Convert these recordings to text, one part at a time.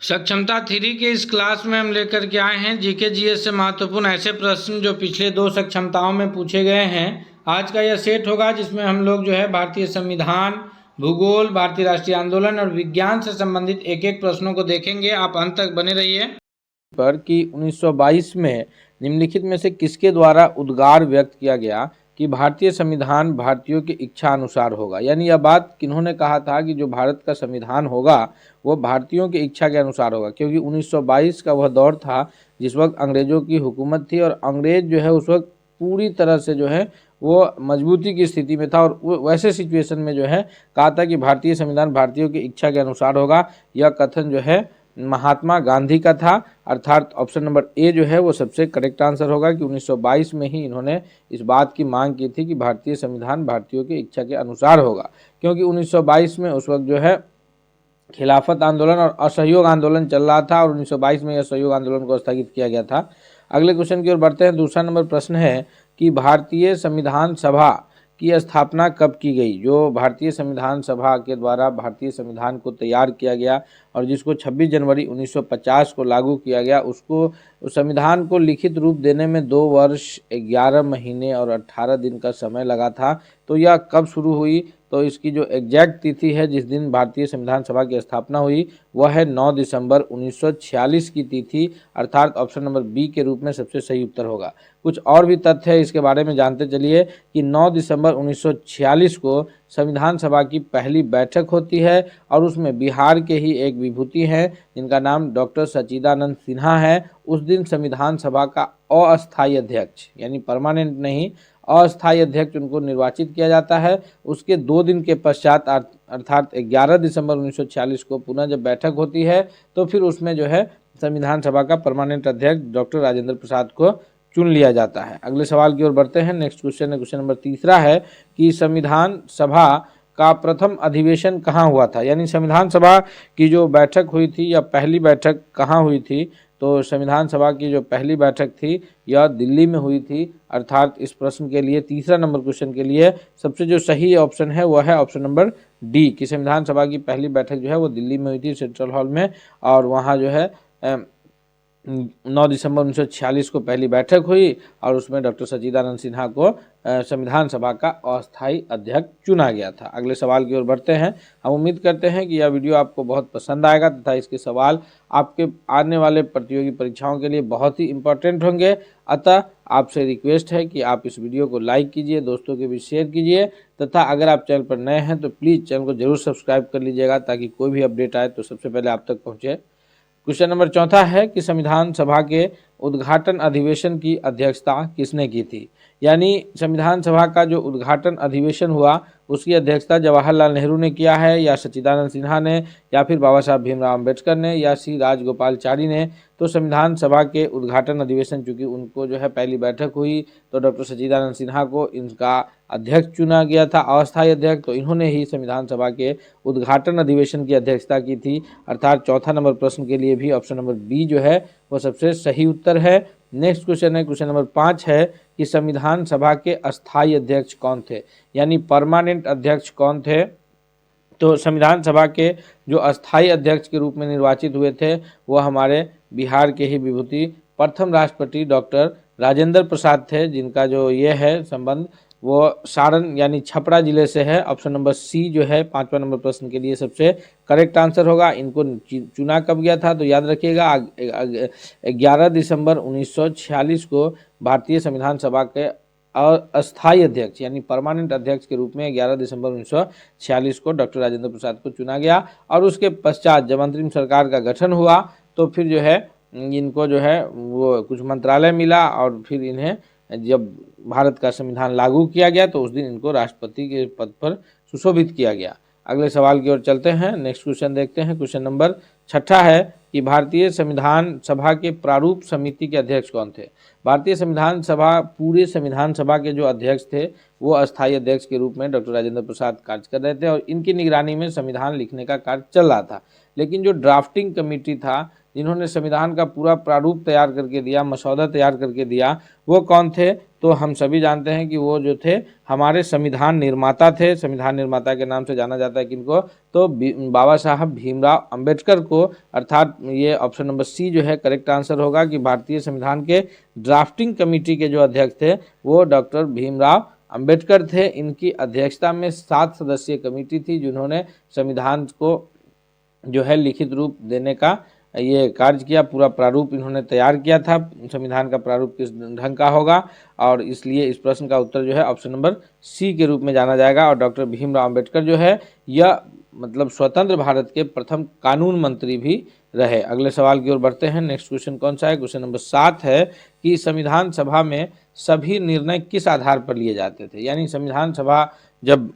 सक्षमता थ्री के इस क्लास में हम लेकर के आए हैं जीके जीएस से महत्वपूर्ण ऐसे प्रश्न जो पिछले 2 सक्षमताओं में पूछे गए हैं। आज का यह सेट होगा जिसमें हम लोग जो है भारतीय संविधान, भूगोल, भारतीय राष्ट्रीय आंदोलन और विज्ञान से संबंधित एक एक प्रश्नों को देखेंगे। आप अंत तक बने रहिए। पर कि 1922 में निम्नलिखित में से किसके द्वारा उद्गार व्यक्त किया गया कि भारतीय संविधान भारतीयों की इच्छा अनुसार होगा। यानी यह बात किन्होंने कहा था कि जो भारत का संविधान होगा वो भारतीयों की इच्छा के अनुसार होगा, क्योंकि 1922 का वह दौर था जिस वक्त अंग्रेजों की हुकूमत थी और अंग्रेज जो है उस वक्त पूरी तरह से जो है वो मजबूती की स्थिति में था और वैसे सिचुएशन में जो है कहा था कि भारतीय संविधान भारतीयों की इच्छा के अनुसार होगा। यह कथन जो है महात्मा गांधी का था, अर्थात ऑप्शन नंबर ए जो है वो सबसे करेक्ट आंसर होगा कि 1922 में ही इन्होंने इस बात की मांग की थी कि भारतीय संविधान भारतीयों की इच्छा के अनुसार होगा, क्योंकि 1922 में उस वक्त जो है खिलाफत आंदोलन और असहयोग आंदोलन चल रहा था और 1922 में असहयोग आंदोलन को स्थगित किया गया था। अगले क्वेश्चन की ओर बढ़ते हैं। दूसरा नंबर प्रश्न है कि भारतीय संविधान सभा की स्थापना कब की गई। जो भारतीय संविधान सभा के द्वारा भारतीय संविधान को तैयार किया गया और जिसको 26 जनवरी 1950 को लागू किया गया, उसको उस संविधान को लिखित रूप देने में 2 वर्ष 11 महीने और 18 दिन का समय लगा था। तो यह कब शुरू हुई, तो इसकी जो एग्जैक्ट तिथि है जिस दिन भारतीय संविधान सभा की स्थापना हुई वह है 9 दिसंबर 1946 की तिथि, अर्थात ऑप्शन नंबर बी के रूप में सबसे सही उत्तर होगा। कुछ और भी तथ्य है इसके बारे में जानते चलिए कि 9 दिसंबर 1946 को संविधान सभा की पहली बैठक होती है और उसमें बिहार के ही एक विभूति हैं जिनका नाम डॉक्टर सच्चिदानंद सिन्हा है। उस दिन संविधान सभा का अस्थायी अध्यक्ष यानी परमानेंट नहीं, अस्थायी अध्यक्ष उनको निर्वाचित किया जाता है। उसके 2 दिन के पश्चात अर्थात 11 दिसंबर 1946 को पुनः जब बैठक होती है तो फिर उसमें जो है संविधान सभा का परमानेंट अध्यक्ष डॉक्टर राजेंद्र प्रसाद को चुन लिया जाता है। अगले सवाल की ओर बढ़ते हैं। नेक्स्ट क्वेश्चन है, क्वेश्चन नंबर तीसरा है कि संविधान सभा का प्रथम अधिवेशन कहाँ हुआ था। यानी संविधान सभा की जो बैठक हुई थी या पहली बैठक कहाँ हुई थी, तो संविधान सभा की जो पहली बैठक थी यह दिल्ली में हुई थी। अर्थात इस प्रश्न के लिए तीसरा नंबर क्वेश्चन के लिए सबसे जो सही ऑप्शन है वह है ऑप्शन नंबर डी कि संविधान सभा की पहली बैठक जो है वो दिल्ली में हुई थी, सेंट्रल हॉल में, और वहाँ जो है 9 दिसंबर 1946 को पहली बैठक हुई और उसमें डॉक्टर सच्चिदानंद सिन्हा को संविधान सभा का अस्थायी अध्यक्ष चुना गया था। अगले सवाल की ओर बढ़ते हैं। हम उम्मीद करते हैं कि यह वीडियो आपको बहुत पसंद आएगा तथा इसके सवाल आपके आने वाले प्रतियोगी परीक्षाओं के लिए बहुत ही इंपॉर्टेंट होंगे। अतः आपसे रिक्वेस्ट है कि आप इस वीडियो को लाइक कीजिए, दोस्तों के बीच शेयर कीजिए तथा अगर आप चैनल पर नए हैं तो प्लीज़ चैनल को जरूर सब्सक्राइब कर लीजिएगा ताकि कोई भी अपडेट आए तो सबसे पहले आप तक पहुँचे। क्वेश्चन नंबर चौथा है कि संविधान सभा के उद्घाटन अधिवेशन की अध्यक्षता किसने की थी। यानी संविधान सभा का जो उद्घाटन अधिवेशन हुआ उसकी अध्यक्षता जवाहरलाल नेहरू ने किया है या सच्चिदानंद सिन्हा ने या फिर बाबा साहब भीमराव अम्बेडकर ने या सी राजगोपालचारी ने। तो संविधान सभा के उद्घाटन अधिवेशन चूँकि उनको जो है पहली बैठक हुई तो डॉक्टर सच्चिदानंद सिन्हा को इनका अध्यक्ष चुना गया था, अस्थायी अध्यक्ष, तो इन्होंने ही संविधान सभा के उद्घाटन अधिवेशन की अध्यक्षता की थी। अर्थात चौथा नंबर प्रश्न के लिए भी ऑप्शन नंबर बी जो है वो सबसे सही उत्तर है। नेक्स्ट क्वेश्चन है, क्वेश्चन नंबर 5 है कि संविधान सभा के अस्थायी अध्यक्ष कौन थे, यानी परमानेंट अध्यक्ष कौन थे। तो संविधान सभा के जो अस्थायी अध्यक्ष के रूप में निर्वाचित हुए थे वो हमारे बिहार के ही विभूति प्रथम राष्ट्रपति डॉक्टर राजेंद्र प्रसाद थे, जिनका जो ये है संबंध वो सारण यानी छपरा जिले से है। ऑप्शन नंबर सी जो है 5वां नंबर प्रश्न के लिए सबसे करेक्ट आंसर होगा। इनको चुना कब गया था तो याद रखिएगा 11 दिसंबर 1946 को भारतीय संविधान सभा के अस्थायी अध्यक्ष यानी परमानेंट अध्यक्ष के रूप में 11 दिसंबर 1946 को डॉक्टर राजेंद्र प्रसाद को चुना गया और उसके पश्चात जब अंतरिम सरकार का गठन हुआ तो फिर जो है इनको जो है वो कुछ मंत्रालय मिला और फिर इन्हें जब भारत का संविधान लागू किया गया तो उस दिन इनको राष्ट्रपति के पद पर सुशोभित किया गया। अगले सवाल की ओर चलते हैं। नेक्स्ट क्वेश्चन देखते हैं। क्वेश्चन नंबर 6 है कि भारतीय संविधान सभा के प्रारूप समिति के अध्यक्ष कौन थे। भारतीय संविधान सभा पूरे संविधान सभा के जो अध्यक्ष थे वो अस्थायी अध्यक्ष के रूप में डॉक्टर राजेंद्र प्रसाद कार्य कर रहे थे और इनकी निगरानी में संविधान लिखने का कार्य चल रहा था। लेकिन जो ड्राफ्टिंग कमेटी था जिन्होंने संविधान का पूरा प्रारूप तैयार करके दिया, मसौदा तैयार करके दिया, वो कौन थे? तो हम सभी जानते हैं कि वो जो थे हमारे संविधान निर्माता थे। संविधान निर्माता के नाम से जाना जाता है किनको? तो बाबा साहब भीमराव अंबेडकर को। अर्थात ये ऑप्शन नंबर सी जो है करेक्ट आंसर होगा कि भारतीय संविधान के ड्राफ्टिंग कमेटी के जो अध्यक्ष थे वो डॉक्टर भीमराव अंबेडकर थे। इनकी अध्यक्षता में 7 सदस्यीय कमेटी थी जिन्होंने संविधान को जो है लिखित रूप देने का ये कार्य किया। पूरा प्रारूप इन्होंने तैयार किया था, संविधान का प्रारूप किस ढंग का होगा, और इसलिए इस प्रश्न का उत्तर जो है ऑप्शन नंबर सी के रूप में जाना जाएगा। और डॉक्टर भीमराव अंबेडकर जो है यह मतलब स्वतंत्र भारत के प्रथम कानून मंत्री भी रहे। अगले सवाल की ओर बढ़ते हैं। नेक्स्ट क्वेश्चन कौन सा है? क्वेश्चन नंबर 7 है कि संविधान सभा में सभी निर्णय किस आधार पर लिए जाते थे? यानी संविधान सभा जब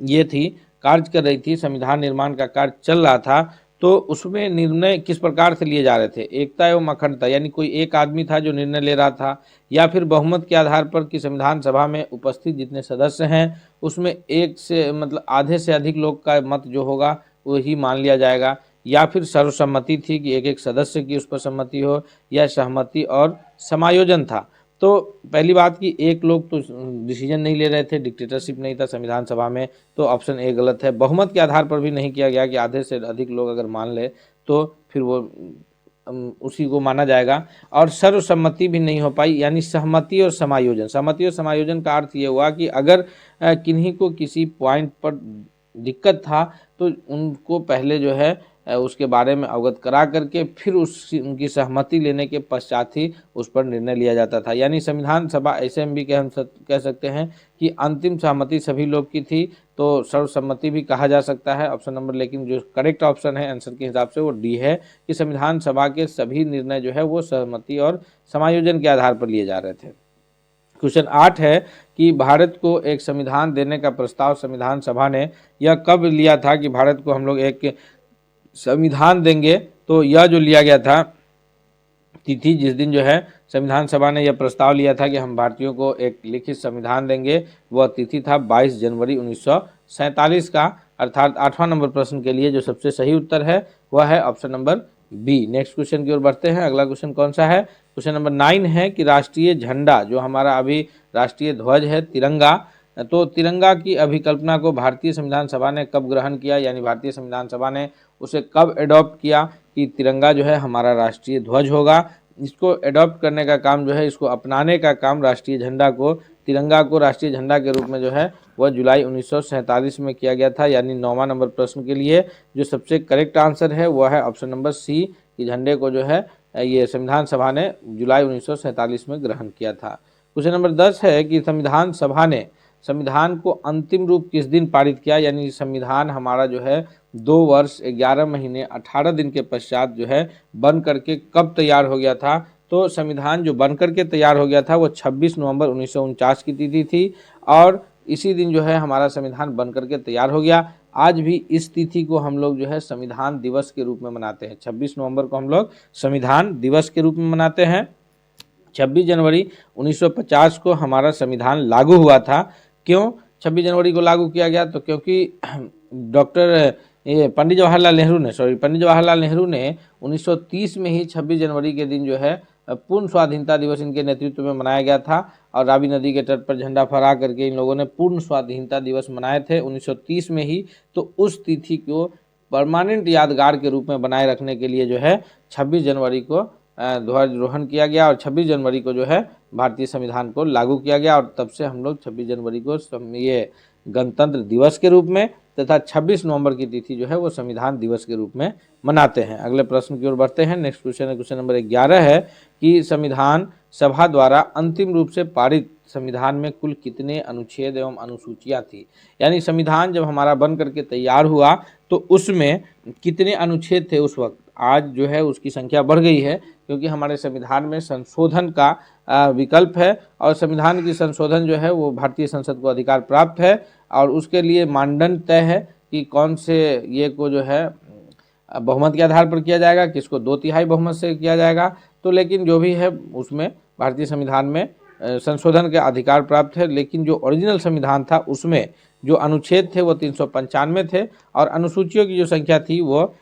ये थी कार्य कर रही थी, संविधान निर्माण का कार्य चल रहा था, तो उसमें निर्णय किस प्रकार से लिए जा रहे थे? एकता एवं अखंडता, यानी कोई एक आदमी था जो निर्णय ले रहा था, या फिर बहुमत के आधार पर कि संविधान सभा में उपस्थित जितने सदस्य हैं उसमें एक से मतलब आधे से अधिक लोग का मत जो होगा वही मान लिया जाएगा, या फिर सर्वसम्मति थी कि एक एक सदस्य की उस पर सम्मति हो, या सहमति और समायोजन था। तो पहली बात कि एक लोग तो डिसीजन नहीं ले रहे थे, डिक्टेटरशिप नहीं था संविधान सभा में, तो ऑप्शन ए गलत है। बहुमत के आधार पर भी नहीं किया गया कि आधे से अधिक लोग अगर मान ले तो फिर वो उसी को माना जाएगा। और सर्वसम्मति भी नहीं हो पाई, यानी सहमति और समायोजन। सहमति और समायोजन का अर्थ ये हुआ कि अगर किन्हीं को किसी पॉइंट पर दिक्कत था तो उनको पहले जो है उसके बारे में अवगत करा करके फिर उनकी सहमति लेने के पश्चात ही उस पर निर्णय लिया जाता था। यानी संविधान सभा ऐसे हम भी कह सकते हैं कि अंतिम सहमति सभी लोग की थी, तो सर्वसम्मति भी कहा जा सकता है ऑप्शन नंबर। लेकिन जो करेक्ट ऑप्शन है आंसर के हिसाब से वो डी है कि संविधान सभा के सभी निर्णय जो है वो सहमति और समायोजन के आधार पर लिए जा रहे थे। क्वेश्चन 8 है कि भारत को एक संविधान देने का प्रस्ताव संविधान सभा ने यह कब लिया था कि भारत को हम लोग एक संविधान देंगे? तो यह जो लिया गया था तिथि, जिस दिन जो है संविधान सभा ने यह प्रस्ताव लिया था कि हम भारतीयों को एक लिखित संविधान देंगे, वह तिथि था 22 जनवरी 1947 का। अर्थात 8वां नंबर प्रश्न के लिए जो सबसे सही उत्तर है वह है option number B. Next question की ओर बढ़ते हैं। अगला क्वेश्चन कौन सा है? क्वेश्चन नंबर 9 है कि राष्ट्रीय झंडा जो हमारा अभी राष्ट्रीय ध्वज है तिरंगा, तो तिरंगा की अभिकल्पना को भारतीय संविधान सभा ने कब ग्रहण किया? यानी भारतीय संविधान सभा ने उसे कब एडॉप्ट किया कि तिरंगा जो है हमारा राष्ट्रीय ध्वज होगा? इसको एडॉप्ट करने का काम जो है, इसको अपनाने का काम राष्ट्रीय झंडा को, तिरंगा को राष्ट्रीय झंडा के रूप में जो है वह जुलाई 1947 में किया गया था। यानी 9वां नंबर प्रश्न के लिए जो सबसे करेक्ट आंसर है वह है ऑप्शन नंबर सी कि झंडे को जो है ये संविधान सभा ने जुलाई 1947 में ग्रहण किया था। क्वेश्चन नंबर 10 है कि संविधान सभा ने संविधान को अंतिम रूप किस दिन पारित किया? यानी संविधान हमारा जो है 2 वर्ष 11 महीने 18 दिन के पश्चात जो है बन करके कब तैयार हो गया था? तो संविधान जो बन करके तैयार हो गया था वो 26 नवंबर 1949 की तिथि थी, और इसी दिन जो है हमारा संविधान बन करके तैयार हो गया। आज भी इस तिथि को हम लोग जो है संविधान दिवस के रूप में मनाते हैं। 26 नवंबर को हम लोग संविधान दिवस के रूप में मनाते हैं। 26 जनवरी 1950 को हमारा संविधान लागू हुआ था। क्यों 26 जनवरी को लागू किया गया? तो क्योंकि पंडित जवाहरलाल नेहरू ने 1930 में ही 26 जनवरी के दिन जो है पूर्ण स्वाधीनता दिवस इनके नेतृत्व में मनाया गया था, और रावी नदी के तट पर झंडा फहरा करके इन लोगों ने पूर्ण स्वाधीनता दिवस मनाए थे 1930 में ही। तो उस तिथि को परमानेंट यादगार के रूप में बनाए रखने के लिए जो है 26 जनवरी को ध्वजारोहण किया गया, और 26 जनवरी को जो है भारतीय संविधान को लागू किया गया, और तब से हम लोग 26 जनवरी को ये गणतंत्र दिवस के रूप में तथा 26 नवंबर की तिथि जो है वो संविधान दिवस के रूप में मनाते हैं। अगले प्रश्न की ओर बढ़ते हैं। नेक्स्ट क्वेश्चन है क्वेश्चन नंबर 11 है कि संविधान सभा द्वारा अंतिम रूप से पारित संविधान में कुल कितने अनुच्छेद एवं अनुसूचियां थी? यानी संविधान जब हमारा बन करके तैयार हुआ तो उसमें कितने अनुच्छेद थे उस वक्त? आज जो है उसकी संख्या बढ़ गई है, क्योंकि हमारे संविधान में संशोधन का विकल्प है, और संविधान की संशोधन जो है वो भारतीय संसद को अधिकार प्राप्त है, और उसके लिए मानदंड तय है कि कौन से ये को जो है बहुमत के आधार पर किया जाएगा, किसको 2/3 बहुमत से किया जाएगा। तो लेकिन जो भी है उसमें भारतीय संविधान में संशोधन के अधिकार प्राप्त है, लेकिन जो ओरिजिनल संविधान था उसमें जो अनुच्छेद थे वो 395 थे, और अनुसूचियों की जो संख्या थी वो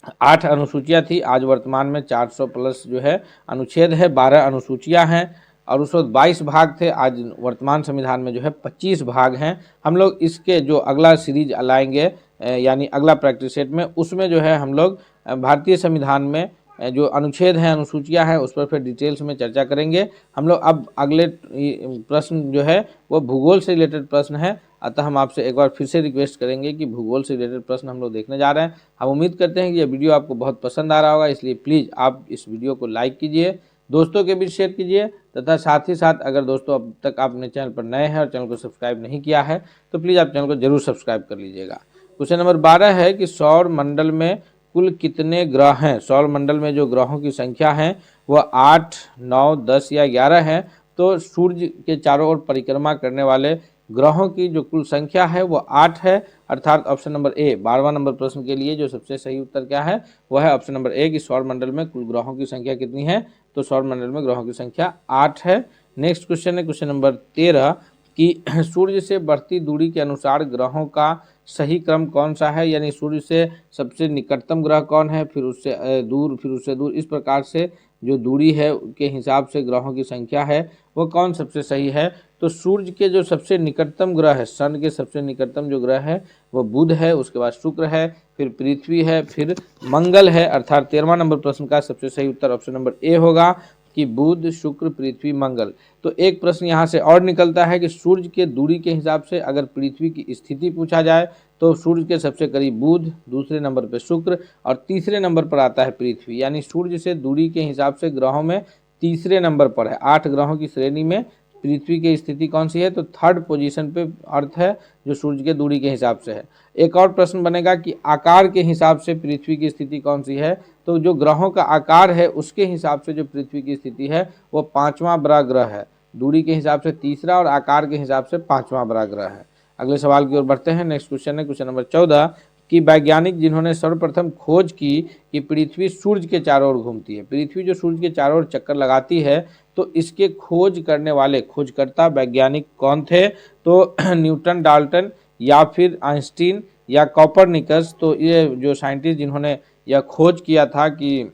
8 अनुसूचियाँ थी, आज वर्तमान में 400 प्लस जो है अनुच्छेद है, 12 अनुसूचियाँ हैं और उस वक्त 22 भाग थे, आज वर्तमान संविधान में जो है 25 भाग हैं। हम लोग इसके जो अगला सीरीज लाएंगे यानी अगला प्रैक्टिस सेट में, उसमें जो है हम लोग भारतीय संविधान में जो अनुच्छेद हैं, अनुसूचियाँ हैं, उस पर फिर डिटेल्स में चर्चा करेंगे हम लोग। अब अगले प्रश्न जो है वो भूगोल से रिलेटेड प्रश्न है, अतः हम आपसे एक बार फिर से रिक्वेस्ट करेंगे कि भूगोल से रिलेटेड प्रश्न हम लोग देखने जा रहे हैं। हम उम्मीद करते हैं कि यह वीडियो आपको बहुत पसंद आ रहा होगा, इसलिए प्लीज़ आप इस वीडियो को लाइक कीजिए, दोस्तों के बीच शेयर कीजिए, तथा साथ ही साथ अगर दोस्तों अब तक आपने चैनल पर नए हैं और चैनल को सब्सक्राइब नहीं किया है तो प्लीज़ आप चैनल को जरूर सब्सक्राइब कर लीजिएगा। क्वेश्चन नंबर 12 है कि सौर मंडल में कुल कितने ग्रह हैं। सौर मंडल में जो ग्रहों की संख्या है वह 8, 9, 10 या 11 है। तो सूर्य के चारों ओर परिक्रमा करने वाले ग्रहों की जो कुल संख्या है वो 8 है, अर्थात ऑप्शन नंबर ए 12वां नंबर प्रश्न के लिए जो सबसे सही उत्तर क्या है वह है ऑप्शन नंबर ए कि सौर मंडल में कुल ग्रहों की संख्या कितनी है, तो सौर मंडल में ग्रहों की संख्या 8 है। नेक्स्ट क्वेश्चन है क्वेश्चन नंबर 13 कि सूर्य से बढ़ती दूरी के अनुसार ग्रहों का सही क्रम कौन सा है, यानी सूर्य से सबसे निकटतम ग्रह कौन है, फिर उससे दूर, फिर उससे दूर, इस प्रकार से जो दूरी है के हिसाब से ग्रहों की संख्या है वो कौन सबसे सही है। तो सूर्य के जो सबसे निकटतम ग्रह है, सन के सबसे निकटतम जो ग्रह है वो बुध है, उसके बाद शुक्र है, फिर पृथ्वी है, फिर मंगल है, अर्थात 13वां नंबर प्रश्न का सबसे सही उत्तर ऑप्शन नंबर ए होगा कि बुध, शुक्र, पृथ्वी, मंगल। तो एक प्रश्न यहाँ से और निकलता है कि सूर्य के दूरी के हिसाब से अगर पृथ्वी की स्थिति पूछा जाए तो सूर्य के सबसे करीब बुध, दूसरे नंबर पर शुक्र और तीसरे नंबर पर आता है पृथ्वी, यानी सूर्य से दूरी के हिसाब से ग्रहों में तीसरे नंबर पर है। 8 ग्रहों की श्रेणी में पृथ्वी की स्थिति कौन सी है, तो थर्ड पोजीशन पे अर्थ है जो सूर्य के दूरी के हिसाब से है। एक और प्रश्न बनेगा कि आकार के हिसाब से पृथ्वी की स्थिति कौन सी है, तो जो ग्रहों का आकार है उसके हिसाब से जो पृथ्वी की स्थिति है वो 5वां बड़ा ग्रह है, दूरी के हिसाब से तीसरा और आकार के हिसाब से 5वां बड़ा ग्रह है। अगले सवाल की ओर बढ़ते हैं। नेक्स्ट क्वेश्चन है क्वेश्चन नंबर 14 कि वैज्ञानिक जिन्होंने सर्वप्रथम खोज की कि पृथ्वी सूर्य के चारों ओर घूमती है, पृथ्वी जो सूर्य के चारों ओर चक्कर लगाती है, तो इसके खोज करने वाले खोजकर्ता वैज्ञानिक कौन थे, तो न्यूटन, डाल्टन या फिर आइंस्टीन या कॉपरनिकस। तो ये जो साइंटिस्ट जिन्होंने यह खोज किया था कि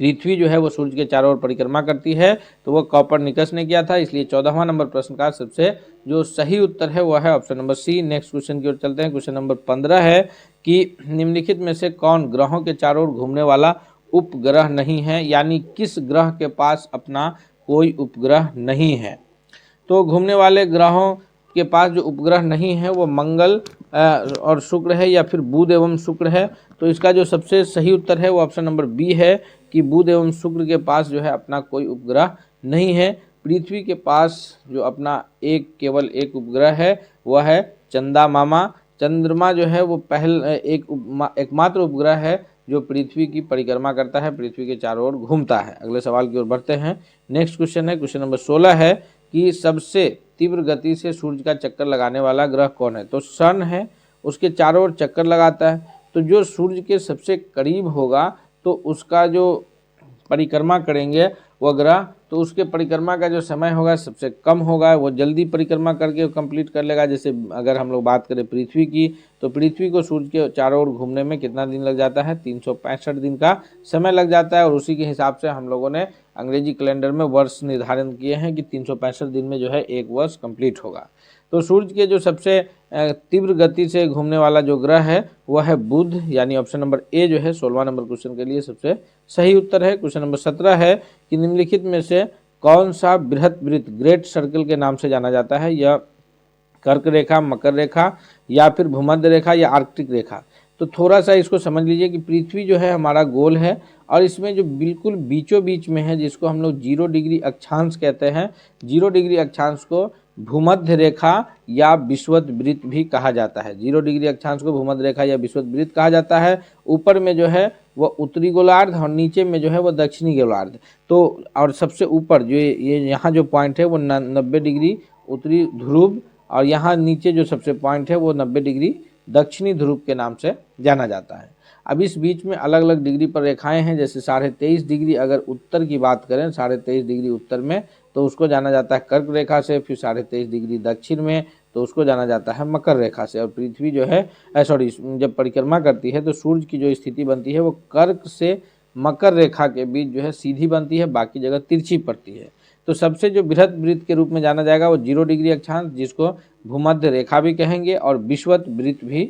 पृथ्वी जो है वो सूर्य के चारों ओर परिक्रमा करती है, तो वो कॉपरनिकस ने किया था, इसलिए 14वां नंबर प्रश्न का सबसे जो सही उत्तर है वह है option number C. Next question की ओर चलते हैं। क्वेश्चन नंबर 15 है कि निम्नलिखित में से कौन ग्रहों के चारों ओर घूमने वाला उपग्रह नहीं है, यानी किस ग्रह के पास अपना कोई उपग्रह नहीं है। तो घूमने वाले ग्रहों के पास जो उपग्रह नहीं है वो मंगल और शुक्र है या फिर बुध एवं शुक्र है। तो इसका जो सबसे सही उत्तर है वो ऑप्शन नंबर बी है कि बुध एवं शुक्र के पास जो है अपना कोई उपग्रह नहीं है। पृथ्वी के पास जो अपना केवल एक उपग्रह है वह है चंदा मामा। चंद्रमा जो है वो एकमात्र उपग्रह है जो पृथ्वी की परिक्रमा करता है, पृथ्वी के चारों ओर घूमता है। अगले सवाल की ओर बढ़ते हैं। नेक्स्ट क्वेश्चन है क्वेश्चन नंबर 16 है कि सबसे तीव्र गति से सूर्य का चक्कर लगाने वाला ग्रह कौन है। तो सन है, उसके चारों ओर चक्कर लगाता है, तो जो सूर्य के सबसे करीब होगा तो उसका जो परिक्रमा करेंगे वह ग्रह, तो उसके परिक्रमा का जो समय होगा सबसे कम होगा, वो जल्दी परिक्रमा करके कंप्लीट कर लेगा। जैसे अगर हम लोग बात करें पृथ्वी की, तो पृथ्वी को सूर्य के चारों ओर घूमने में कितना दिन लग जाता है, 365 दिन का समय लग जाता है। और उसी के हिसाब से हम लोगों ने अंग्रेजी कैलेंडर में वर्ष निर्धारण किए हैं कि 365 दिन में जो है एक वर्ष कंप्लीट होगा। तो सूर्य के जो सबसे तीव्र गति से घूमने वाला जो ग्रह है वह है बुध, यानी ऑप्शन नंबर ए जो है 16वां नंबर क्वेश्चन के लिए सबसे सही उत्तर है। क्वेश्चन नंबर 17 है कि निम्नलिखित में से कौन सा बृहत वृत्त ग्रेट सर्कल के नाम से जाना जाता है, यह कर्क रेखा, मकर रेखा या फिर भूमध्य रेखा या आर्कटिक रेखा। तो थोड़ा सा इसको समझ लीजिए कि पृथ्वी जो है हमारा गोल है और इसमें जो बिल्कुल बीचों बीच में है जिसको हम लोग 0 डिग्री अक्षांश कहते हैं, 0 डिग्री अक्षांश को भूमध्य रेखा या विषुवत वृत्त भी कहा जाता है। 0 डिग्री अक्षांश को भूमध्य रेखा या विषुवत वृत्त कहा जाता है। ऊपर में जो है वह उत्तरी गोलार्ध और नीचे में जो है वह दक्षिणी गोलार्ध। तो और सबसे ऊपर जो ये यहाँ जो पॉइंट है वो 90 डिग्री उत्तरी ध्रुव और यहाँ नीचे जो सबसे पॉइंट है वो 90 डिग्री दक्षिणी ध्रुव के नाम से जाना जाता है। अब इस बीच में अलग अलग डिग्री पर रेखाएं हैं, जैसे 23.5 डिग्री अगर उत्तर की बात करें, 23.5 डिग्री उत्तर में तो उसको जाना जाता है कर्क रेखा से, फिर 23.5 डिग्री दक्षिण में तो उसको जाना जाता है मकर रेखा से। और पृथ्वी जो है जब परिक्रमा करती है तो सूर्य की जो स्थिति बनती है वो कर्क से मकर रेखा के बीच जो है सीधी बनती है, बाकी जगह तिरछी पड़ती है। तो सबसे जो बृहद वृत्त के रूप में जाना जाएगा वो 0 डिग्री अक्षांश, जिसको भूमध्य रेखा भी कहेंगे और विषुवत वृत्त भी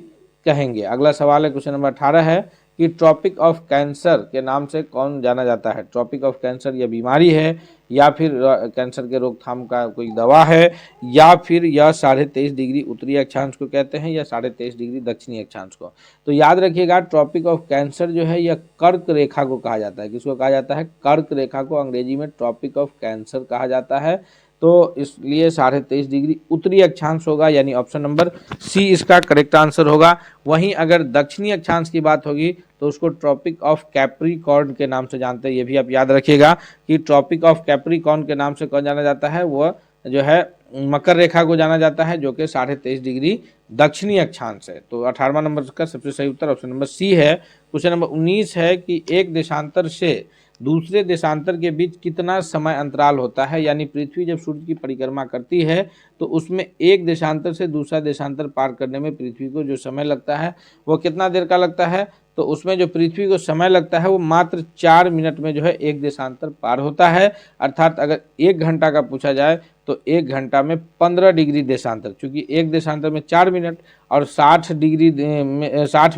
कहेंगे। अगला सवाल है क्वेश्चन नंबर 18 है कि ट्रॉपिक ऑफ कैंसर के नाम से कौन जाना जाता है। ट्रॉपिक ऑफ कैंसर यह बीमारी है या फिर कैंसर के रोकथाम का कोई दवा है या फिर यह 23.5 डिग्री उत्तरी अक्षांश को कहते हैं या 23.5 डिग्री दक्षिणी अक्षांश को। तो याद रखिएगा ट्रॉपिक ऑफ कैंसर जो है यह कर्क रेखा को कहा जाता है। किसको कहा जाता है? कर्क रेखा को अंग्रेजी में ट्रॉपिक ऑफ कैंसर कहा जाता है। तो इसलिए 23.5 डिग्री उत्तरी अक्षांश होगा, यानी ऑप्शन नंबर सी इसका करेक्ट आंसर होगा। वहीं अगर दक्षिणी अक्षांश की बात होगी तो उसको ट्रॉपिक ऑफ कैप्रिकॉर्न के नाम से जानते हैं। ये भी आप याद रखिएगा कि ट्रॉपिक ऑफ कैप्रिकॉर्न के नाम से कौन जाना जाता है, वह जो है मकर रेखा को जाना जाता है, जो कि 23.5 डिग्री दक्षिणी अक्षांश है। तो 18वां नंबर का सबसे सही उत्तर ऑप्शन नंबर सी है। क्वेश्चन नंबर 19 है कि एक देशांतर से दूसरे देशांतर के बीच कितना समय अंतराल होता है। यानी पृथ्वी जब सूर्य की परिक्रमा करती है तो उसमें एक देशांतर से दूसरा देशांतर पार करने में पृथ्वी को जो समय लगता है वो कितना देर का लगता है, तो उसमें जो पृथ्वी को समय लगता है वो मात्र 4 मिनट में जो है एक देशांतर पार होता है। अर्थात अगर 1 घंटा का पूछा जाए तो 1 घंटा में 15 डिग्री देशांतर, क्योंकि एक देशांतर में 4 मिनट और 60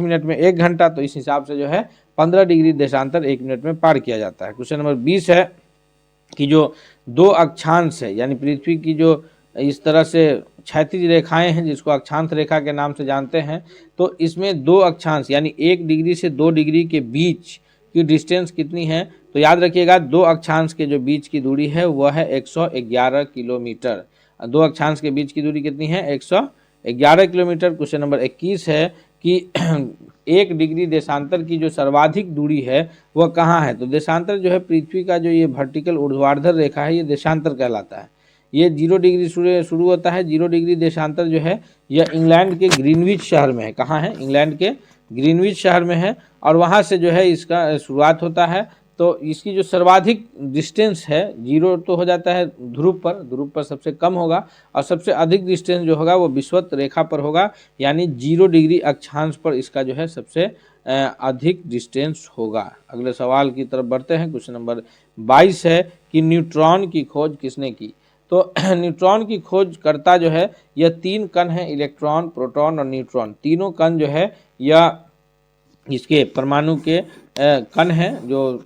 मिनट में 1 घंटा, तो इस हिसाब से जो है 15 डिग्री देशांतर 1 मिनट में पार किया जाता है। क्वेश्चन नंबर 20 है कि जो 2 अक्षांश है, यानी पृथ्वी की जो इस तरह से क्षैतिज रेखाएं हैं जिसको अक्षांश रेखा के नाम से जानते हैं, तो इसमें 2 अक्षांश यानी 1 डिग्री से 2 डिग्री के बीच की डिस्टेंस कितनी है। तो याद रखिएगा 2 अक्षांश के जो बीच की दूरी है वह है 111 किलोमीटर। 2 अक्षांश के बीच की दूरी कितनी है? 111 किलोमीटर। क्वेश्चन नंबर 21 है कि 1 डिग्री देशांतर की जो सर्वाधिक दूरी है वह कहाँ है। तो देशांतर जो है पृथ्वी का जो ये वर्टिकल ऊर्ध्वाधर रेखा है ये देशांतर कहलाता है। ये 0 डिग्री शुरू होता है। 0 डिग्री देशांतर जो है यह इंग्लैंड के ग्रीनविच शहर में है। कहाँ है? इंग्लैंड के ग्रीनविच शहर में है और वहाँ से जो है इसका शुरुआत होता है। तो इसकी जो सर्वाधिक डिस्टेंस है, 0 तो हो जाता है ध्रुव पर सबसे कम होगा और सबसे अधिक डिस्टेंस जो होगा वो विषुवत रेखा पर होगा, यानी 0 डिग्री अक्षांश पर इसका जो है सबसे अधिक डिस्टेंस होगा। अगले सवाल की तरफ बढ़ते हैं। क्वेश्चन नंबर 22 है कि न्यूट्रॉन की खोज किसने की। तो न्यूट्रॉन की खोज करता जो है यह 3 कण हैं, इलेक्ट्रॉन, प्रोटॉन और न्यूट्रॉन। तीनों कण जो है यह इसके परमाणु के कण हैं। जो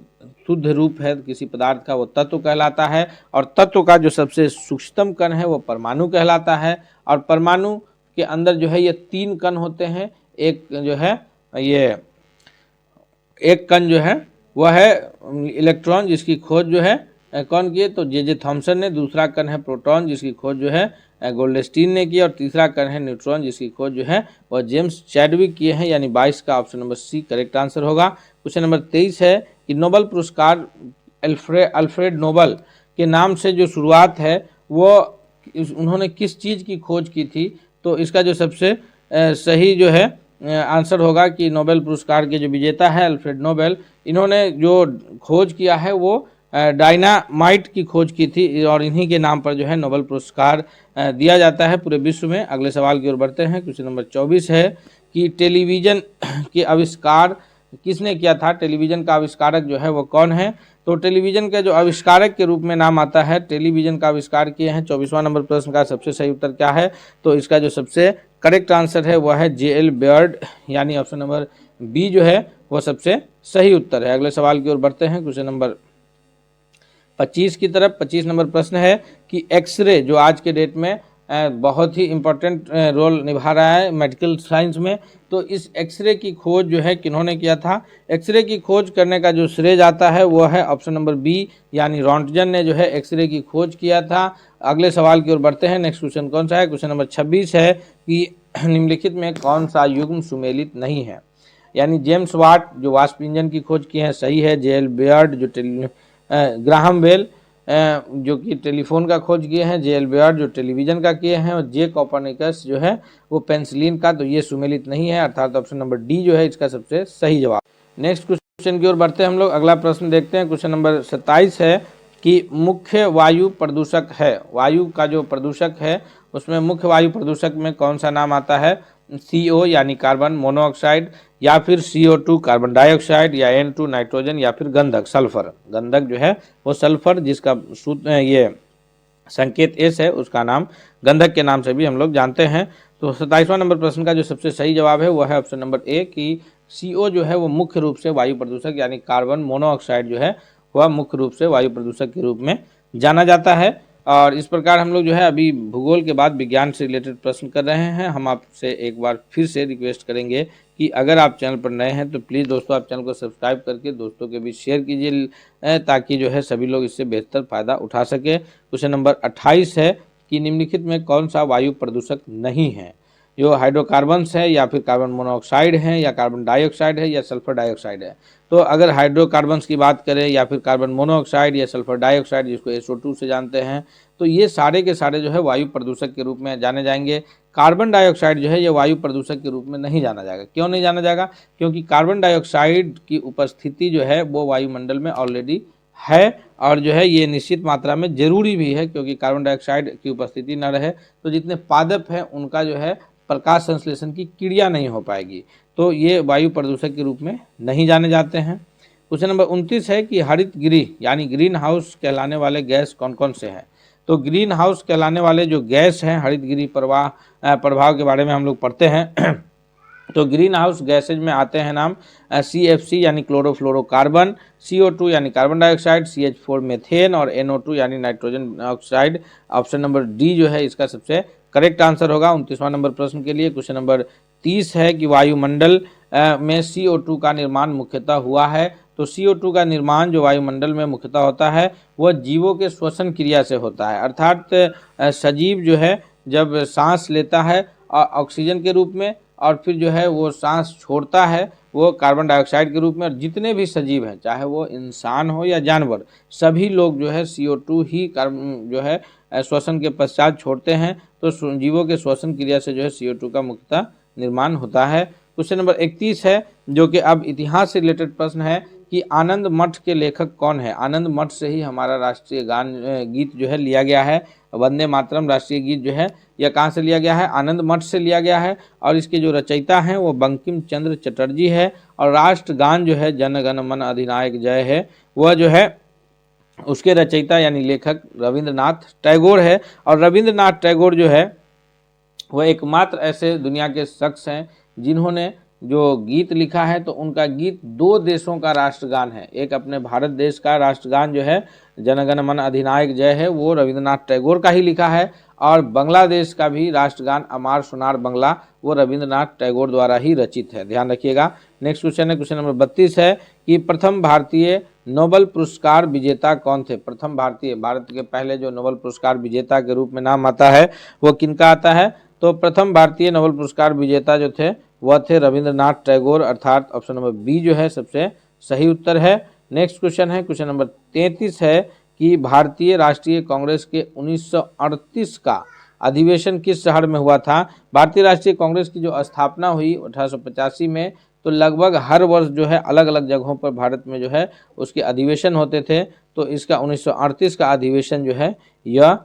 शुद्ध रूप है किसी पदार्थ का वो तत्व कहलाता है और तत्व का जो सबसे सूक्ष्मतम कण है वो परमाणु कहलाता है। और परमाणु के अंदर जो है ये 3 कण होते हैं। एक जो है ये एक कण जो है वह है इलेक्ट्रॉन, जिसकी खोज जो है कौन की है, तो जे थॉमसन ने। दूसरा कण है प्रोटॉन, जिसकी खोज जो है गोल्डस्टीन ने की। और तीसरा कण है न्यूट्रॉन, जिसकी खोज जो है वह जेम्स चैडविक किए हैं। यानी 22 का option number C correct answer होगा। क्वेश्चन नंबर 23 है कि नोबेल पुरस्कार अल्फ्रेड नोबेल के नाम से जो शुरुआत है वो उन्होंने किस चीज़ की खोज की थी। तो इसका जो सबसे सही जो है आंसर होगा कि नोबेल पुरस्कार के जो विजेता है अल्फ्रेड नोबेल, इन्होंने जो खोज किया है वो डायनामाइट की खोज की थी और इन्हीं के नाम पर जो है नोबेल पुरस्कार दिया जाता है पूरे विश्व में। अगले सवाल की ओर बढ़ते हैं। क्वेश्चन नंबर 24 है कि टेलीविज़न के आविष्कार किसने किया था। टेलीविज़न का आविष्कारक जो है वो कौन है। तो टेलीविज़न के जो आविष्कारक के रूप में नाम आता है, टेलीविज़न का आविष्कार किए हैं। 24वां नंबर प्रश्न का सबसे सही उत्तर क्या है। तो इसका जो सबसे करेक्ट आंसर है वह है J.L. बेयर्ड, यानी ऑप्शन नंबर बी जो है वह सबसे सही उत्तर है। अगले सवाल की ओर बढ़ते हैं। क्वेश्चन नंबर 25 की तरफ। 25 नंबर प्रश्न है कि एक्सरे जो आज के डेट में बहुत ही इम्पोर्टेंट रोल निभा रहा है मेडिकल साइंस में, तो इस एक्सरे की खोज जो है किन्होंने किया था। एक्सरे की खोज करने का जो श्रेय जाता है वो है ऑप्शन नंबर बी, यानी रॉन्टजन ने जो है एक्सरे की खोज किया था। अगले सवाल की ओर बढ़ते हैं। नेक्स्ट क्वेश्चन कौन सा है। क्वेश्चन नंबर 26 है कि निम्नलिखित में कौन सा युग्म सुमेलित नहीं है। यानी जेम्स वाट जो वाष्प इंजन की खोज की है सही है। J.L. बेयर्ड जो ग्राहम बेल जो कि टेलीफोन का खोज किए हैं। J.L. बेयर्ड जो टेलीविज़न का किए हैं और जे कोपर्निकस जो है वो पेंसिलिन का, तो ये सुमेलित नहीं है, अर्थात ऑप्शन नंबर डी जो है इसका सबसे सही जवाब। नेक्स्ट क्वेश्चन की ओर बढ़ते हैं हम लोग। अगला प्रश्न देखते हैं। क्वेश्चन नंबर 27 है कि मुख्य वायु प्रदूषक है। वायु का जो प्रदूषक है उसमें मुख्य वायु प्रदूषक में कौन सा नाम आता है? CO यानी कार्बन मोनोऑक्साइड, या फिर CO2 कार्बन डाइऑक्साइड, या N2 नाइट्रोजन, या फिर गंधक सल्फर। गंधक जो है वो सल्फर, जिसका ये संकेत S है, उसका नाम गंधक के नाम से भी हम लोग जानते हैं। तो 27वां नंबर प्रश्न का जो सबसे सही जवाब है वो है ऑप्शन नंबर A कि CO जो है वो मुख्य रूप से वायु प्रदूषक यानी कार्बन मोनोऑक्साइड जो है वह मुख्य रूप से वायु प्रदूषक के रूप में जाना जाता है। और इस प्रकार हम लोग जो है अभी भूगोल के बाद विज्ञान से रिलेटेड प्रश्न कर रहे हैं। हम आपसे एक बार फिर से रिक्वेस्ट करेंगे कि अगर आप चैनल पर नए हैं तो प्लीज़ दोस्तों आप चैनल को सब्सक्राइब करके दोस्तों के बीच शेयर कीजिए, ताकि जो है सभी लोग इससे बेहतर फ़ायदा उठा सके। क्वेश्चन नंबर 28 है कि निम्नलिखित में कौन सा वायु प्रदूषक नहीं है? जो हाइड्रोकार्बन्स है, या फिर कार्बन मोनोऑक्साइड है, या कार्बन डाइऑक्साइड है, या सल्फर डाइऑक्साइड है। तो अगर हाइड्रोकार्बन्स की बात करें, या फिर कार्बन मोनोऑक्साइड, या सल्फर डाइऑक्साइड जिसको SO2 से जानते हैं, तो ये सारे के सारे जो है वायु प्रदूषक के रूप में जाने जाएंगे। कार्बन डाइऑक्साइड जो है ये वायु प्रदूषक के रूप में नहीं जाना जाएगा। क्यों नहीं जाना जाएगा? क्योंकि कार्बन डाइऑक्साइड की उपस्थिति जो है वो वायुमंडल में ऑलरेडी है, और जो है ये निश्चित मात्रा में जरूरी भी है, क्योंकि कार्बन डाइऑक्साइड की उपस्थिति न रहे तो जितने पादप हैं उनका जो है प्रकाश संश्लेषण की क्रिया नहीं हो पाएगी। तो ये वायु प्रदूषक के रूप में नहीं जाने जाते हैं। क्वेश्चन नंबर 29 है कि हरित गृह यानी ग्रीन हाउस कहलाने वाले गैस कौन कौन से हैं? तो ग्रीन हाउस कहलाने वाले जो गैस हैं, हरित गृह प्रभाव के बारे में हम लोग पढ़ते हैं तो ग्रीन हाउस गैसेज में आते हैं नाम CFC यानी क्लोरोफ्लोरोकार्बन, CO2 यानी कार्बन डाइऑक्साइड, CH4 मेथेन, और NO2 यानी nitrogen oxide. Option number D जो है इसका सबसे करेक्ट आंसर होगा 29वां नंबर प्रश्न के लिए। क्वेश्चन नंबर 30 है कि वायुमंडल में CO2 का निर्माण मुख्यतः हुआ है। तो CO2 का निर्माण जो वायुमंडल में मुख्यतः होता है वह जीवों के श्वसन क्रिया से होता है। अर्थात सजीव जो है जब सांस लेता है ऑक्सीजन के रूप में, और फिर जो है वो सांस छोड़ता है वो कार्बन डाइऑक्साइड के रूप में। और जितने भी सजीव हैं, चाहे वो इंसान हो या जानवर, सभी लोग जो है CO2 ही जो है श्वसन के पश्चात छोड़ते हैं। तो जीवों के श्वसन क्रिया से जो है CO2 का मुख्यतः निर्माण होता है। क्वेश्चन नंबर 31 है जो कि अब इतिहास से रिलेटेड प्रश्न है कि आनंद मठ के लेखक कौन है? आनंद मठ से ही हमारा राष्ट्रीय गीत जो है लिया गया है। वंदे मातरम राष्ट्रीय गीत जो है यह कहाँ से लिया गया है? आनंद मठ से लिया गया है। और इसके जो रचयिता हैं वो बंकिम चंद्र चटर्जी है। और राष्ट्रगान जो है जन गण मन अधिनायक जय है, वह जो है उसके रचयिता यानी लेखक रविंद्रनाथ टैगोर है। और रविंद्रनाथ टैगोर जो है वह एकमात्र ऐसे दुनिया के शख्स हैं जिन्होंने जो गीत लिखा है तो उनका गीत दो देशों का राष्ट्रगान है। एक अपने भारत देश का राष्ट्रगान जो है जनगण मन अधिनायक जय है वो रविंद्रनाथ टैगोर का ही लिखा है, और बांग्लादेश का भी राष्ट्रगान अमार सोनार बंगला वो रविंद्रनाथ टैगोर द्वारा ही रचित है। ध्यान रखिएगा। नेक्स्ट क्वेश्चन है, क्वेश्चन नंबर 32 है कि प्रथम भारतीय नोबेल पुरस्कार विजेता कौन थे? प्रथम भारतीय, भारत के पहले जो नोबेल पुरस्कार विजेता के रूप में नाम आता है वो किनका आता है? तो प्रथम भारतीय नोबेल पुरस्कार विजेता जो थे वह थे रविंद्रनाथ टैगोर, अर्थात ऑप्शन नंबर बी जो है सबसे सही उत्तर है। नेक्स्ट क्वेश्चन है, क्वेश्चन नंबर 33 है कि भारतीय राष्ट्रीय कांग्रेस के 1938 का अधिवेशन किस शहर में हुआ था? भारतीय राष्ट्रीय कांग्रेस की जो स्थापना हुई 1885 में, तो लगभग हर वर्ष जो है अलग अलग जगहों पर भारत में जो है उसके अधिवेशन होते थे। तो इसका 1938 का अधिवेशन जो है यह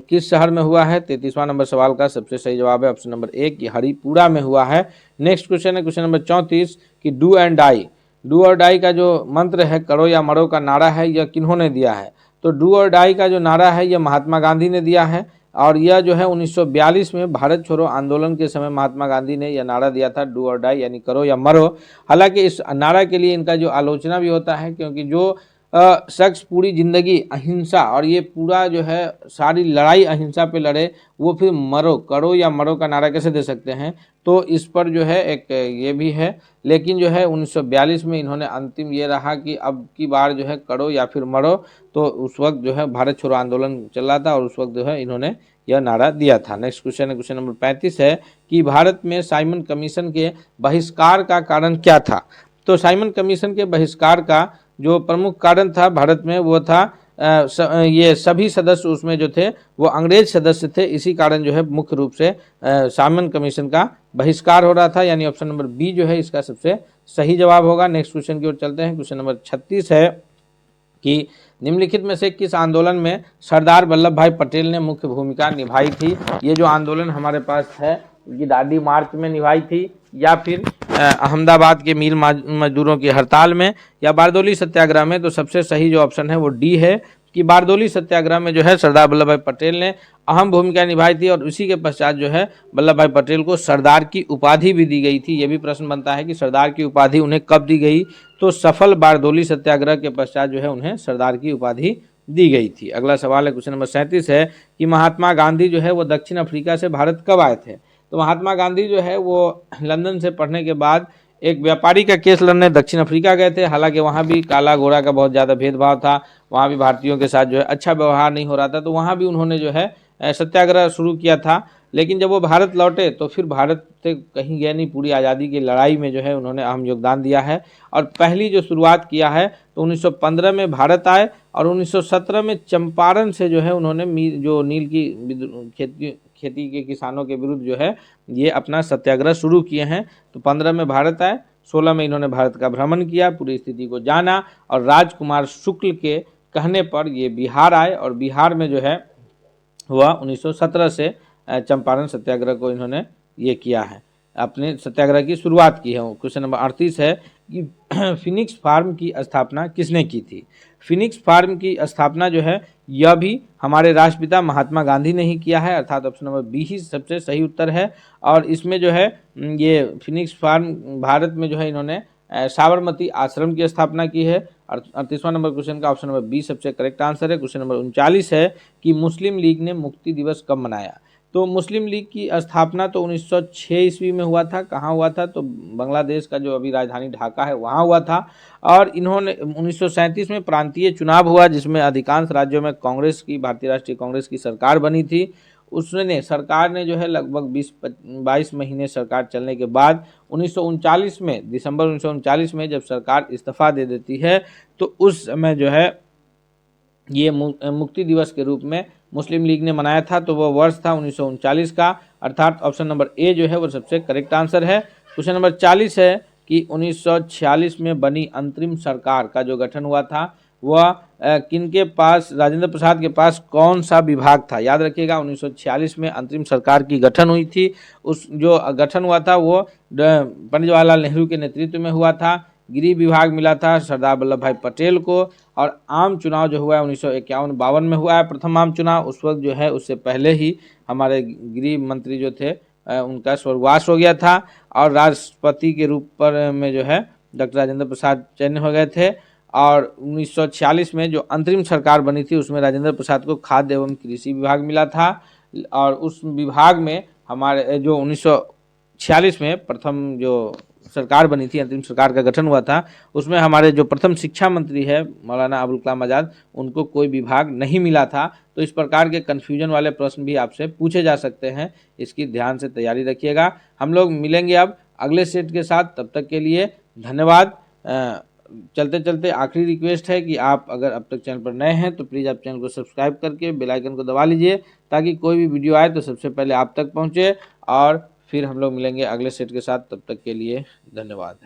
किस शहर में हुआ है? 33वां नंबर सवाल का सबसे सही जवाब है ऑप्शन नंबर 1 कि हरिपुरा में हुआ है। नेक्स्ट क्वेश्चन है, क्वेश्चन नंबर 34 कि डू एंड डाई, डू और डाई का जो मंत्र है, करो या मरो का नारा है, यह किन्होंने दिया है? तो डू और डाई का जो नारा है यह महात्मा गांधी ने दिया है, और यह जो है 1942 में भारत छोड़ो आंदोलन के समय महात्मा गांधी ने यह नारा दिया था, डू और डाई यानी करो या मरो। हालांकि इस नारा के लिए इनका जो आलोचना भी होता है, क्योंकि जो शख्स पूरी ज़िंदगी अहिंसा और ये पूरा जो है सारी लड़ाई अहिंसा पे लड़े, वो फिर मरो, करो या मरो का नारा कैसे दे सकते हैं? तो इस पर जो है एक ये भी है। लेकिन जो है 1942 में इन्होंने अंतिम ये रहा कि अब की बार जो है करो या फिर मरो। तो उस वक्त जो है भारत छोड़ो आंदोलन चल रहा था और उस वक्त जो है इन्होंने यह नारा दिया था। नेक्स्ट क्वेश्चन है, क्वेश्चन नंबर 35 है कि भारत में साइमन कमीशन के बहिष्कार का कारण क्या था? तो साइमन कमीशन के बहिष्कार का जो प्रमुख कारण था भारत में वो था ये सभी सदस्य उसमें जो थे वो अंग्रेज सदस्य थे, इसी कारण जो है मुख्य रूप से साइमन कमीशन का बहिष्कार हो रहा था, यानी ऑप्शन नंबर बी जो है इसका सबसे सही जवाब होगा। नेक्स्ट क्वेश्चन की ओर चलते हैं, क्वेश्चन नंबर 36 है कि निम्नलिखित में से किस आंदोलन में सरदार वल्लभ भाई पटेल ने मुख्य भूमिका निभाई थी। ये जो आंदोलन हमारे पास है ये दांडी मार्च में निभाई थी, या फिर अहमदाबाद के मिल मजदूरों की हड़ताल में, या बारदोली सत्याग्रह में। तो सबसे सही जो ऑप्शन है वो डी है कि बारदोली सत्याग्रह में जो है सरदार वल्लभ भाई पटेल ने अहम भूमिका निभाई थी, और उसी के पश्चात जो है वल्लभ भाई पटेल को सरदार की उपाधि भी दी गई थी। ये भी प्रश्न बनता है कि सरदार की उपाधि उन्हें कब दी गई, तो सफल बारदोली सत्याग्रह के पश्चात जो है उन्हें सरदार की उपाधि दी गई थी। अगला सवाल है, क्वेश्चन नंबर 37 है कि महात्मा गांधी जो है वो दक्षिण अफ्रीका से भारत कब आए थे। तो महात्मा गांधी जो है वो लंदन से पढ़ने के बाद एक व्यापारी का केस लड़ने दक्षिण अफ्रीका गए थे। हालांकि वहाँ भी काला गोरा का बहुत ज़्यादा भेदभाव था, वहाँ भी भारतीयों के साथ जो है अच्छा व्यवहार नहीं हो रहा था, तो वहाँ भी उन्होंने जो है सत्याग्रह शुरू किया था। लेकिन जब वो भारत लौटे तो फिर भारत से कहीं गए नहीं, पूरी आज़ादी की लड़ाई में जो है उन्होंने अहम योगदान दिया है। और पहली जो शुरुआत किया है तो 1915 में भारत आए, और 1917 में चंपारण से जो है उन्होंने जो नील की खेती के किसानों के विरुद्ध जो है ये अपना सत्याग्रह शुरू किए हैं। तो 15 में भारत आए, 16 में इन्होंने भारत का भ्रमण किया, पूरी स्थिति को जाना, और राजकुमार शुक्ल के कहने पर ये बिहार आए, और बिहार में जो है हुआ 1917 से चंपारण सत्याग्रह को इन्होंने ये किया है, अपने सत्याग्रह की शुरुआत की है। क्वेश्चन नंबर 38 है कि फिनिक्स फार्म की स्थापना किसने की थी। फिनिक्स फार्म की स्थापना जो है यह भी हमारे राष्ट्रपिता महात्मा गांधी ने ही किया है, अर्थात ऑप्शन नंबर बी ही सबसे सही उत्तर है। और इसमें जो है ये फिनिक्स फार्म भारत में जो है इन्होंने साबरमती आश्रम की स्थापना की है। 38वां नंबर क्वेश्चन का ऑप्शन नंबर बी सबसे करेक्ट आंसर है। क्वेश्चन नंबर 39 है कि मुस्लिम लीग ने मुक्ति दिवस कब मनाया। तो मुस्लिम लीग की स्थापना तो 1906 ईस्वी में हुआ था। कहाँ हुआ था, तो बांग्लादेश का जो अभी राजधानी ढाका है वहाँ हुआ था। और इन्होंने 1937 में प्रांतीय चुनाव हुआ, जिसमें अधिकांश राज्यों में कांग्रेस की, भारतीय राष्ट्रीय कांग्रेस की सरकार बनी थी। उसने सरकार ने जो है लगभग 20-22 महीने सरकार चलने के बाद 1939 में, दिसंबर 1939 में जब सरकार इस्तीफा दे देती है, तो उस समय जो है ये मुक्ति दिवस के रूप में मुस्लिम लीग ने मनाया था। तो वह वर्ष था 1939 का, अर्थात ऑप्शन नंबर ए जो है वो सबसे करेक्ट आंसर है। क्वेश्चन नंबर 40 है कि 1946 में बनी अंतरिम सरकार का जो गठन हुआ था वह किनके पास, राजेंद्र प्रसाद के पास कौन सा विभाग था। याद रखिएगा 1946 में अंतरिम सरकार की गठन हुई थी। उस जो गठन हुआ था वो पंडित जवाहरलाल नेहरू के नेतृत्व में हुआ था। गृह विभाग मिला था सरदार वल्लभ भाई पटेल को, और आम चुनाव जो हुआ है 1951-52 में हुआ है प्रथम आम चुनाव। उस वक्त जो है उससे पहले ही हमारे गृह मंत्री जो थे उनका स्वर्गवास हो गया था, और राष्ट्रपति के रूप में जो है डॉक्टर राजेंद्र प्रसाद चयन हो गए थे। और 1946 में जो अंतरिम सरकार बनी थी उसमें राजेंद्र प्रसाद को खाद्य एवं कृषि विभाग मिला था, और उस विभाग में हमारे जो 1946 में प्रथम जो सरकार बनी थी, अंतरिम सरकार का गठन हुआ था, उसमें हमारे जो प्रथम शिक्षा मंत्री है मौलाना अबुल कलाम आज़ाद, उनको कोई विभाग नहीं मिला था। तो इस प्रकार के कन्फ्यूजन वाले प्रश्न भी आपसे पूछे जा सकते हैं, इसकी ध्यान से तैयारी रखिएगा। हम लोग मिलेंगे अब अगले सेट के साथ, तब तक के लिए धन्यवाद। चलते चलते आखिरी रिक्वेस्ट है कि आप अगर अब तक चैनल पर नए हैं तो प्लीज़ आप चैनल को सब्सक्राइब करके बेल आइकन को दबा लीजिए, ताकि कोई भी वीडियो आए तो सबसे पहले आप तक पहुंचे। और फिर हम लोग मिलेंगे अगले सेट के साथ, तब तक के लिए धन्यवाद।